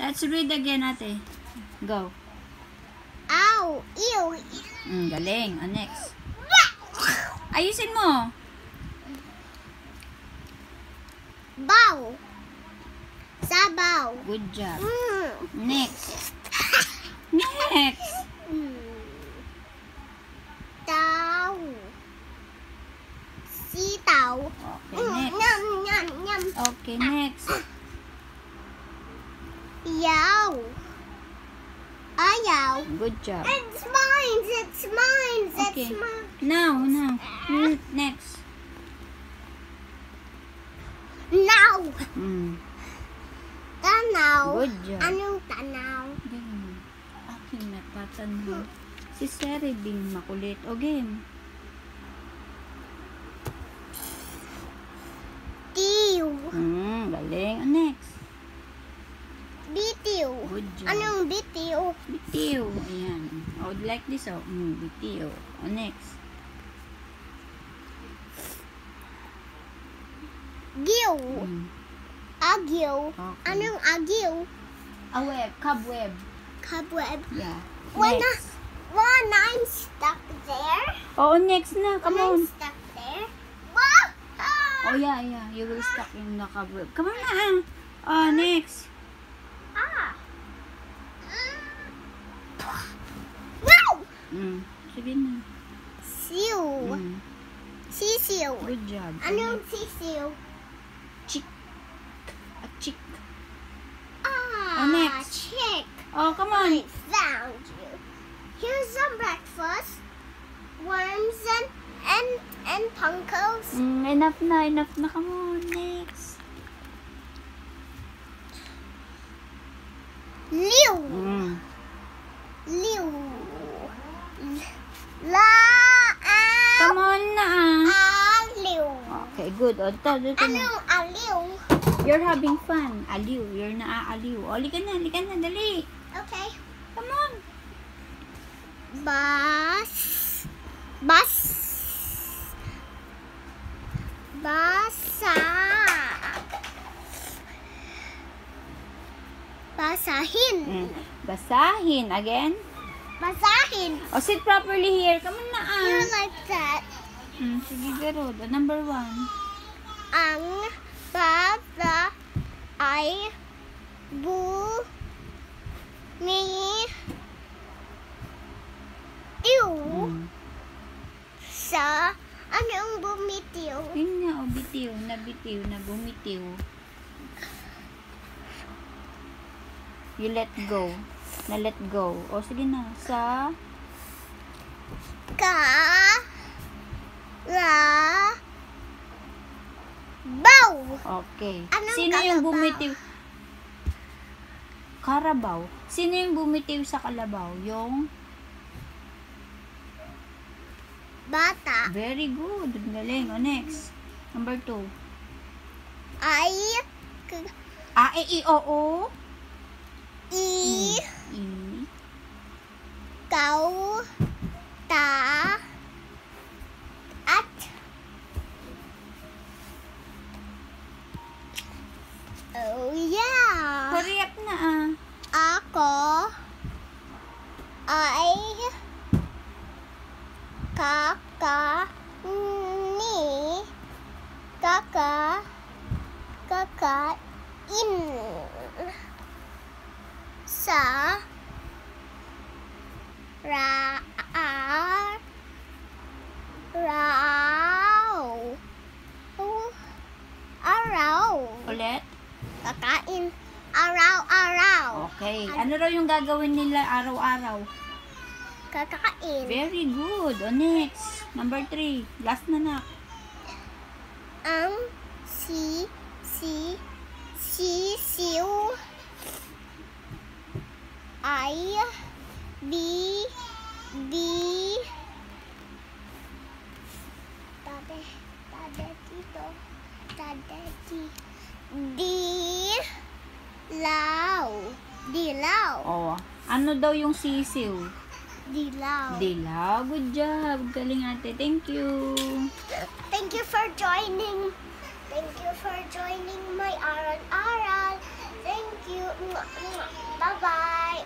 Let's read again, ate. Go. Ow. Ew. Galing. Next. Ayusin mo. Bow. Sabaw. Good job. Next. Next. Tao. Sitaw. Okay, next. Nham, nham, nham. Okay, next. Yaw. Ayaw. Good job. It's mine. It's mine. Okay. It's mine. Now. Next. Now. Tanaw. Good job. Anong tanaw? Game. Aking natatanaw. Si Seri Bing makulit. O game. Tiw. Galing. Next. Bitiw. Good job. Anong bitiw? Bitiw. Ayan. I would like this. Bitiw. Next. Giw. Agyo. Okay. Anong agyo? A web. Cobweb. Cobweb. Yeah. When Next. I'm stuck there. Oo, next na. Come When I'm on. stuck there. Wah! Oh, yeah. You will stuck in the cobweb. Come on na. Next. Ah. Wow! Sige na. Siw. Sisiw. Good job. Anong sisiw? Chick. A chick. Ah, next. chick. Oh, come on. I found you. Here's some breakfast. Worms and punkos. Enough na. Come on. Next. Liu. Liu. Come on na. Aliw. Okay, good. Dito na. Anong aliw? You're having fun. Aliw. You're naaaliw. O, halika na. Dali. Okay. Come on. Basa. Basahin. Basahin. Again. Basahin. O, sit properly here. Come on na. You like that? Sige, Garod. Number 1. Ang bata ay bumitiw sa anong bumitiw? Yun nga, o, bitiw. Na bumitiw. You let go. Let go. O, sige na. Sa Baw. okay. Anong Sino yung kalabaw? bumitiw? Karabaw. Sino yung bumitiw sa kalabaw? Yung Bata very good. Galing. O, next. Number 2. ay O, O. i I. kaw ta at oh yeah. Hurry up na Ako ay kakain sa araw. Ulit. Kakain araw. Okay. Ano raw yung gagawin nila araw-araw? Kakain. Very good. O, next. Number 3. Last na. Ang sisiw ay dilaw. Oh, ano daw yung sisiw? Dilaw. Dilaw. Good job. Galing ate. Thank you. Thank you for joining. Thank you for joining my aral. Thank you. you. Bye-bye.